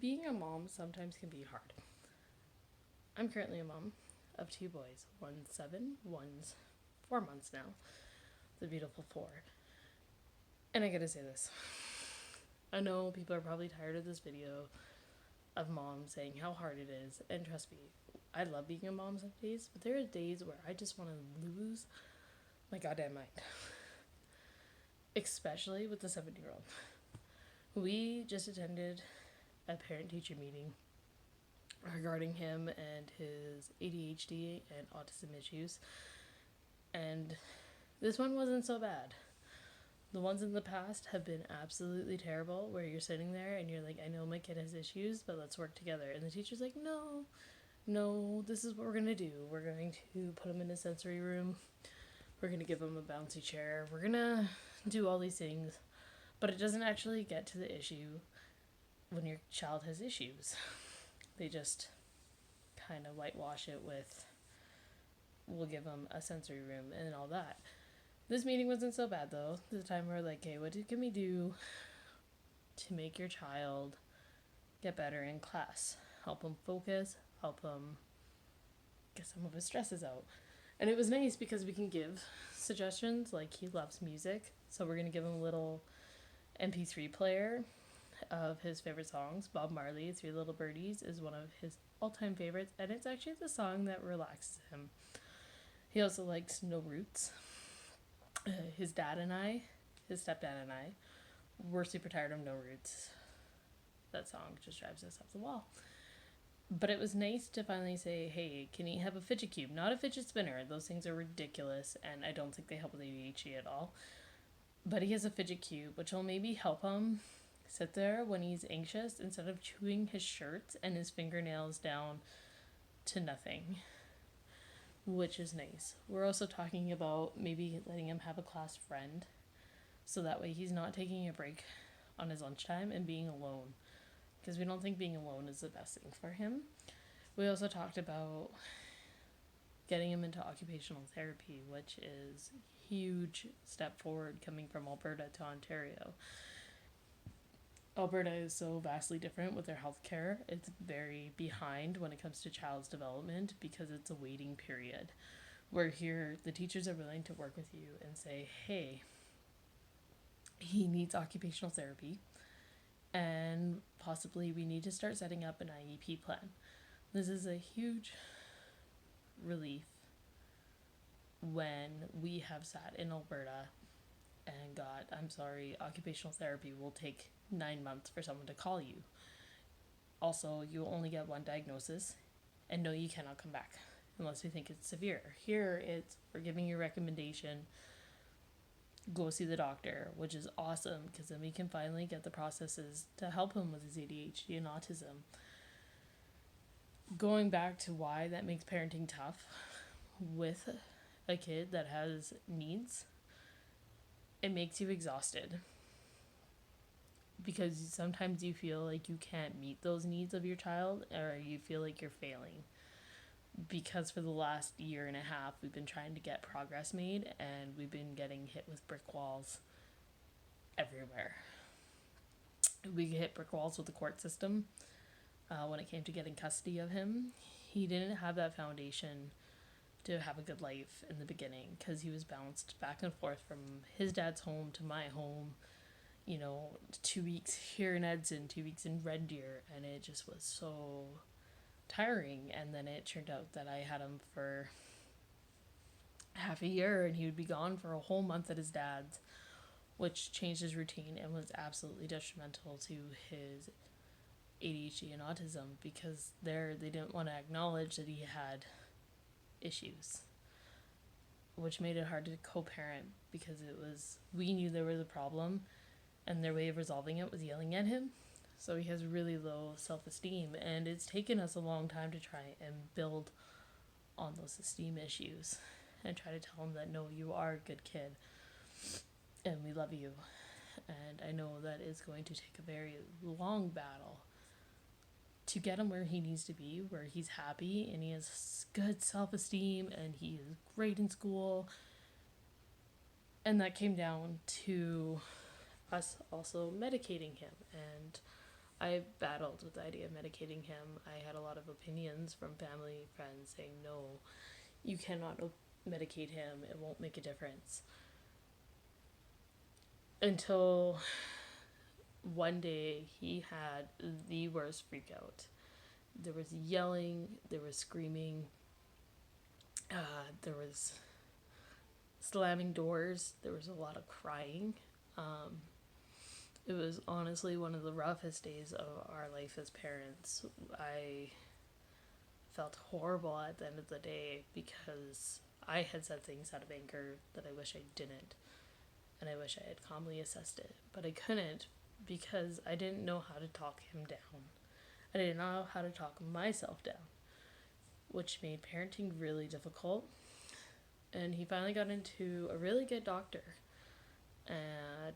being a mom sometimes can be hard. I'm currently a mom of two boys. One's 7, one's 4 months now. The beautiful 4. And I gotta say this. I know people are probably tired of this video of moms saying how hard it is. And trust me, I love being a mom some days, but there are days where I just want to lose my goddamn mind. Especially with the 7-year-old. We just attended a parent teacher meeting regarding him and his ADHD and autism issues. And this one wasn't so bad. The ones in the past have been absolutely terrible, where you're sitting there and you're like, I know my kid has issues, but let's work together. And the teacher's like, no, this is what we're going to do. We're going to put him in a sensory room. We're going to give him a bouncy chair. We're going to do all these things. But it doesn't actually get to the issue when your child has issues. They just kind of whitewash it with, we'll give them a sensory room and all that. This meeting wasn't so bad though. This time we're like, okay, what can we do to make your child get better in class? Help him focus, help him get some of his stresses out. And it was nice because we can give suggestions, like he loves music, so we're going to give him a little MP3 player of his favorite songs. Bob Marley, Three Little Birdies, is one of his all-time favorites, and it's actually the song that relaxes him. He also likes No Roots. His stepdad and I, we're super tired of No Roots. That song just drives us up the wall. But it was nice to finally say, hey, can he have a fidget cube? Not a fidget spinner. Those things are ridiculous, and I don't think they help with ADHD at all. But he has a fidget cube, which will maybe help him sit there when he's anxious instead of chewing his shirts and his fingernails down to nothing, which is nice. We're also talking about maybe letting him have a class friend, so that way he's not taking a break on his lunchtime and being alone, because we don't think being alone is the best thing for him. We also talked about getting him into occupational therapy, which is a huge step forward coming from Alberta to Ontario. Alberta is so vastly different with their healthcare. It's very behind when it comes to child's development because it's a waiting period. Where here, the teachers are willing to work with you and say, hey, he needs occupational therapy, and possibly we need to start setting up an IEP plan. This is a huge relief when we have sat in Alberta and got, I'm sorry, occupational therapy will take 9 months for someone to call you. Also, you only get one diagnosis, and no, you cannot come back unless we think it's severe. Here, we're giving you a recommendation, go see the doctor, which is awesome, because then we can finally get the processes to help him with his ADHD and autism. Going back to why that makes parenting tough with a kid that has needs, it makes you exhausted. Because sometimes you feel like you can't meet those needs of your child, or you feel like you're failing. Because for the last year and a half, we've been trying to get progress made, and we've been getting hit with brick walls everywhere. We hit brick walls with the court system when it came to getting custody of him. He didn't have that foundation to have a good life in the beginning, because he was bounced back and forth from his dad's home to my home, 2 weeks here in Edson, 2 weeks in Red Deer, and it just was so tiring. And then it turned out that I had him for half a year, and he would be gone for a whole month at his dad's, which changed his routine and was absolutely detrimental to his ADHD and autism, because they didn't want to acknowledge that he had issues, which made it hard to co-parent, because we knew there was a problem, and their way of resolving it was yelling at him. So he has really low self-esteem, and it's taken us a long time to try and build on those esteem issues and try to tell him that, no, you are a good kid and we love you. And I know that is going to take a very long battle to get him where he needs to be, where he's happy and he has good self-esteem and he is great in school. And that came down to us also medicating him and I battled with the idea of medicating him. I had a lot of opinions from family, friends saying, no, you cannot medicate him, it won't make a difference. Until one day he had the worst freak out. There was yelling, there was screaming, there was slamming doors, there was a lot of crying. It was honestly one of the roughest days of our life as parents. I felt horrible at the end of the day because I had said things out of anger that I wish I didn't, and I wish I had calmly assessed it, but I couldn't because I didn't know how to talk him down. I didn't know how to talk myself down, which made parenting really difficult. And he finally got into a really good doctor,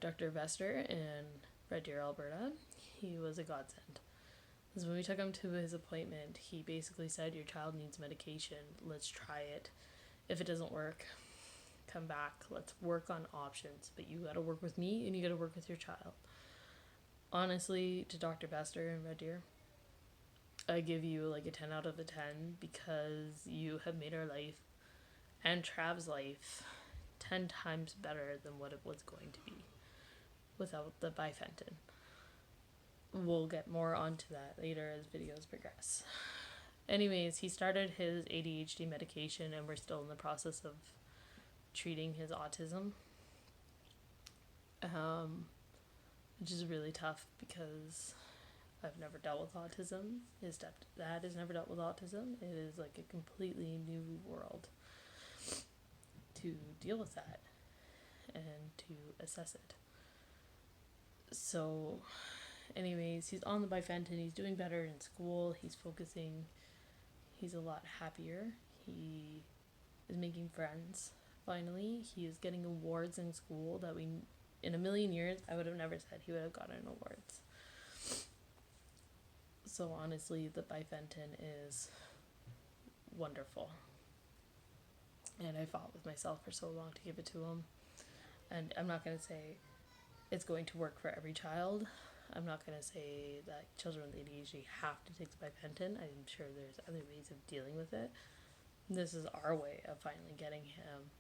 Dr. Vester in Red Deer, Alberta. He was a godsend. Because when we took him to his appointment, he basically said, your child needs medication. Let's try it. If it doesn't work, come back. Let's work on options. But you got to work with me and you got to work with your child. Honestly, to Dr. Vester in Red Deer, I give you like a 10 out of a 10 because you have made our life and Trav's life 10 times better than what it was going to be without the bifenton. We'll get more onto that later as videos progress. Anyways, he started his ADHD medication and we're still in the process of treating his autism. Which is really tough because I've never dealt with autism. His stepdad has never dealt with autism. It is like a completely new world to deal with that and to assess it. So anyways, he's on the bifenton, he's doing better in school, he's focusing, he's a lot happier, he is making friends finally, he is getting awards in school that in a million years I would have never said he would have gotten awards. So honestly, the bifenton is wonderful. And I fought with myself for so long to give it to him. And I'm not going to say it's going to work for every child. I'm not going to say that children with ADHD have to take the bifenton. I'm sure there's other ways of dealing with it. This is our way of finally getting him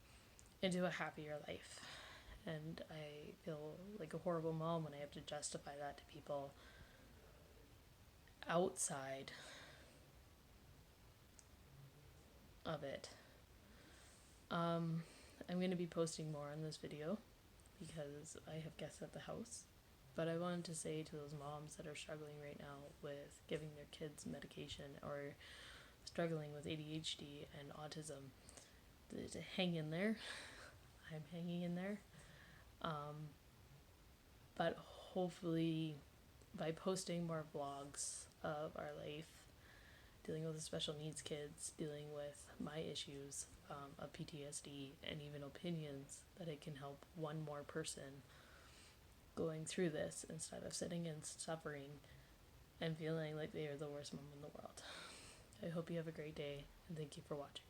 into a happier life. And I feel like a horrible mom when I have to justify that to people outside of it. I'm going to be posting more on this video because I have guests at the house. But I wanted to say to those moms that are struggling right now with giving their kids medication or struggling with ADHD and autism, to hang in there. I'm hanging in there. But hopefully by posting more vlogs of our life, dealing with the special needs kids, dealing with my issues of PTSD, and even opinions, that it can help one more person going through this instead of sitting and suffering and feeling like they are the worst mom in the world. I hope you have a great day, and thank you for watching.